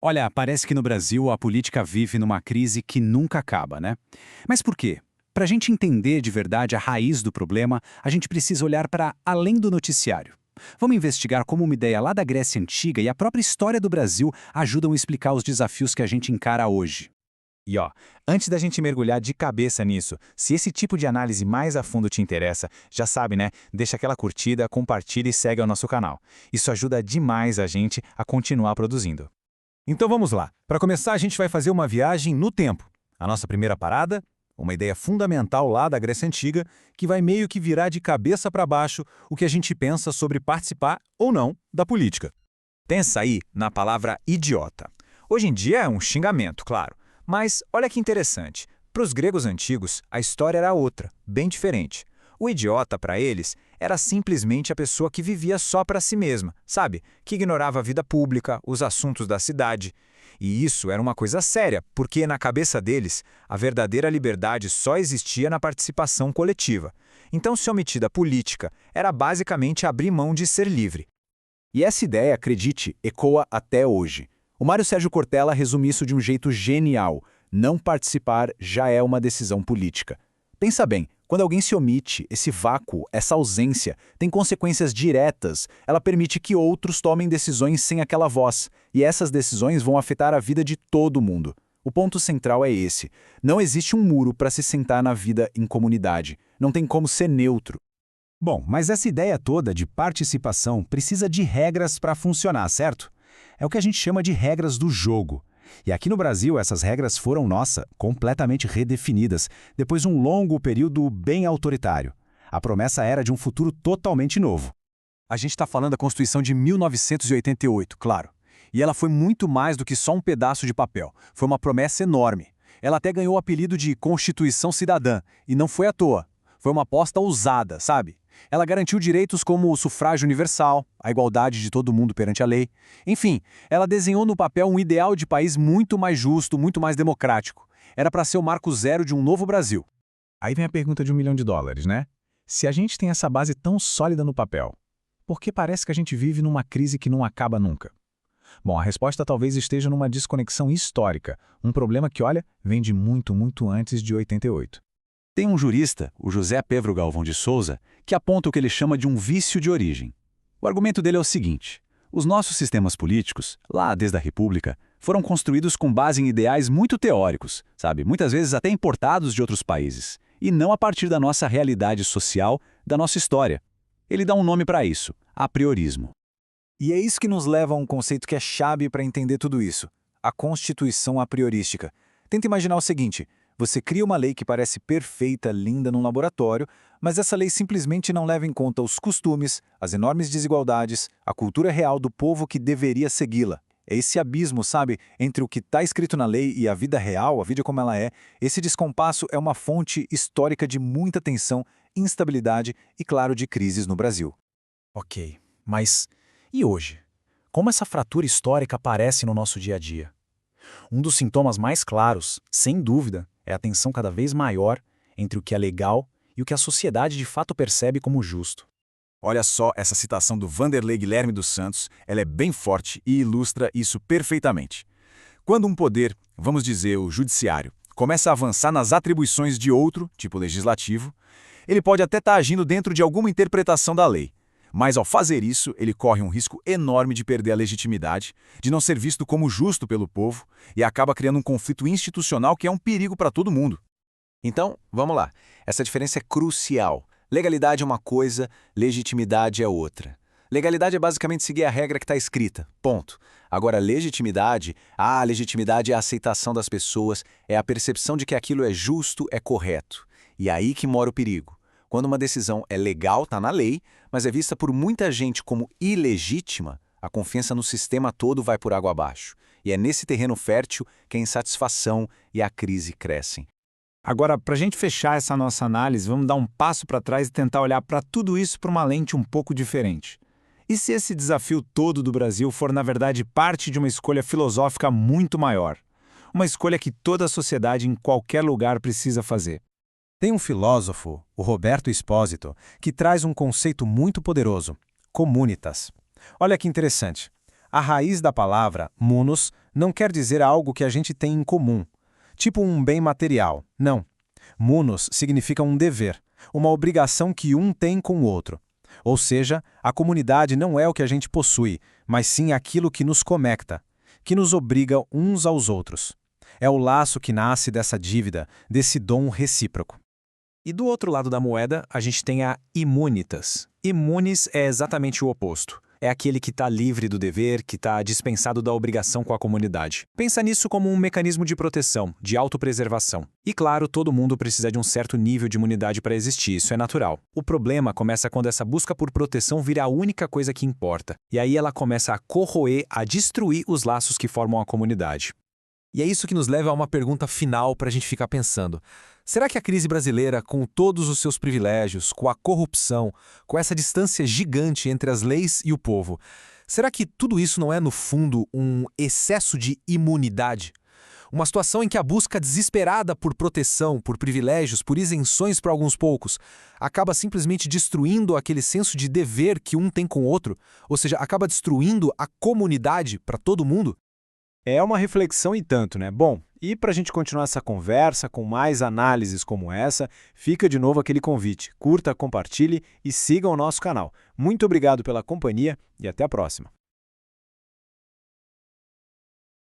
Olha, parece que no Brasil a política vive numa crise que nunca acaba, né? Mas por quê? Para a gente entender de verdade a raiz do problema, a gente precisa olhar para além do noticiário. Vamos investigar como uma ideia lá da Grécia Antiga e a própria história do Brasil ajudam a explicar os desafios que a gente encara hoje. E ó, antes da gente mergulhar de cabeça nisso, se esse tipo de análise mais a fundo te interessa, já sabe, né? Deixa aquela curtida, compartilha e segue o nosso canal. Isso ajuda demais a gente a continuar produzindo. Então vamos lá. Para começar, a gente vai fazer uma viagem no tempo. A nossa primeira parada, uma ideia fundamental lá da Grécia Antiga, que vai meio que virar de cabeça para baixo o que a gente pensa sobre participar ou não da política. Pensa aí na palavra idiota. Hoje em dia é um xingamento, claro. Mas olha que interessante. Para os gregos antigos, a história era outra, bem diferente. O idiota, para eles, era simplesmente a pessoa que vivia só para si mesma, sabe? Que ignorava a vida pública, os assuntos da cidade. E isso era uma coisa séria, porque na cabeça deles, a verdadeira liberdade só existia na participação coletiva. Então, se omitir da política, era basicamente abrir mão de ser livre. E essa ideia, acredite, ecoa até hoje. O Mário Sérgio Cortella resume isso de um jeito genial. Não participar já é uma decisão política. Pensa bem, quando alguém se omite, esse vácuo, essa ausência, tem consequências diretas. Ela permite que outros tomem decisões sem aquela voz, e essas decisões vão afetar a vida de todo mundo. O ponto central é esse. Não existe um muro para se sentar na vida em comunidade. Não tem como ser neutro. Bom, mas essa ideia toda de participação precisa de regras para funcionar, certo? É o que a gente chama de regras do jogo. E aqui no Brasil, essas regras foram, completamente redefinidas, depois de um longo período bem autoritário. A promessa era de um futuro totalmente novo. A gente está falando da Constituição de 1988, claro. E ela foi muito mais do que só um pedaço de papel. Foi uma promessa enorme. Ela até ganhou o apelido de Constituição Cidadã, e não foi à toa. Foi uma aposta ousada, sabe? Ela garantiu direitos como o sufrágio universal, a igualdade de todo mundo perante a lei. Enfim, ela desenhou no papel um ideal de país muito mais justo, muito mais democrático. Era para ser o marco zero de um novo Brasil. Aí vem a pergunta de $1 milhão, né? Se a gente tem essa base tão sólida no papel, por que parece que a gente vive numa crise que não acaba nunca? Bom, a resposta talvez esteja numa desconexão histórica, um problema que, olha, vem de muito, muito antes de 88. Tem um jurista, o José Pedro Galvão de Souza, que aponta o que ele chama de um vício de origem. O argumento dele é o seguinte: os nossos sistemas políticos, lá desde a República, foram construídos com base em ideais muito teóricos, sabe? Muitas vezes até importados de outros países, e não a partir da nossa realidade social, da nossa história. Ele dá um nome para isso: apriorismo. E é isso que nos leva a um conceito que é chave para entender tudo isso: a Constituição apriorística. Tenta imaginar o seguinte: você cria uma lei que parece perfeita, linda num laboratório, mas essa lei simplesmente não leva em conta os costumes, as enormes desigualdades, a cultura real do povo que deveria segui-la. É esse abismo, sabe, entre o que está escrito na lei e a vida real, a vida como ela é. Esse descompasso é uma fonte histórica de muita tensão, instabilidade e, claro, de crises no Brasil. Ok, mas e hoje? Como essa fratura histórica aparece no nosso dia a dia? Um dos sintomas mais claros, sem dúvida, é a tensão cada vez maior entre o que é legal e o que a sociedade de fato percebe como justo. Olha só essa citação do Vanderlei Guilherme dos Santos, ela é bem forte e ilustra isso perfeitamente. Quando um poder, vamos dizer o judiciário, começa a avançar nas atribuições de outro, tipo legislativo, ele pode até estar agindo dentro de alguma interpretação da lei. Mas ao fazer isso, ele corre um risco enorme de perder a legitimidade, de não ser visto como justo pelo povo e acaba criando um conflito institucional que é um perigo para todo mundo. Então, vamos lá. Essa diferença é crucial. Legalidade é uma coisa, legitimidade é outra. Legalidade é basicamente seguir a regra que está escrita, ponto. Agora, legitimidade, a legitimidade é a aceitação das pessoas, é a percepção de que aquilo é justo, é correto. E é aí que mora o perigo. Quando uma decisão é legal, está na lei, mas é vista por muita gente como ilegítima, a confiança no sistema todo vai por água abaixo. E é nesse terreno fértil que a insatisfação e a crise crescem. Agora, para a gente fechar essa nossa análise, vamos dar um passo para trás e tentar olhar para tudo isso por uma lente um pouco diferente. E se esse desafio todo do Brasil for, na verdade, parte de uma escolha filosófica muito maior? Uma escolha que toda a sociedade em qualquer lugar precisa fazer. Tem um filósofo, o Roberto Espósito, que traz um conceito muito poderoso: comunitas. Olha que interessante. A raiz da palavra, munus, não quer dizer algo que a gente tem em comum, tipo um bem material. Não. Munus significa um dever, uma obrigação que um tem com o outro. Ou seja, a comunidade não é o que a gente possui, mas sim aquilo que nos conecta, que nos obriga uns aos outros. É o laço que nasce dessa dívida, desse dom recíproco. E do outro lado da moeda, a gente tem a immunitas. Immunis é exatamente o oposto. É aquele que está livre do dever, que está dispensado da obrigação com a comunidade. Pensa nisso como um mecanismo de proteção, de autopreservação. E claro, todo mundo precisa de um certo nível de imunidade para existir, isso é natural. O problema começa quando essa busca por proteção vira a única coisa que importa. E aí ela começa a corroer, a destruir os laços que formam a comunidade. E é isso que nos leva a uma pergunta final para a gente ficar pensando. Será que a crise brasileira, com todos os seus privilégios, com a corrupção, com essa distância gigante entre as leis e o povo, será que tudo isso não é, no fundo, um excesso de imunidade? Uma situação em que a busca desesperada por proteção, por privilégios, por isenções para alguns poucos, acaba simplesmente destruindo aquele senso de dever que um tem com o outro? Ou seja, acaba destruindo a comunidade para todo mundo? É uma reflexão e tanto, né? Bom, e para a gente continuar essa conversa com mais análises como essa, fica de novo aquele convite. Curta, compartilhe e siga o nosso canal. Muito obrigado pela companhia e até a próxima.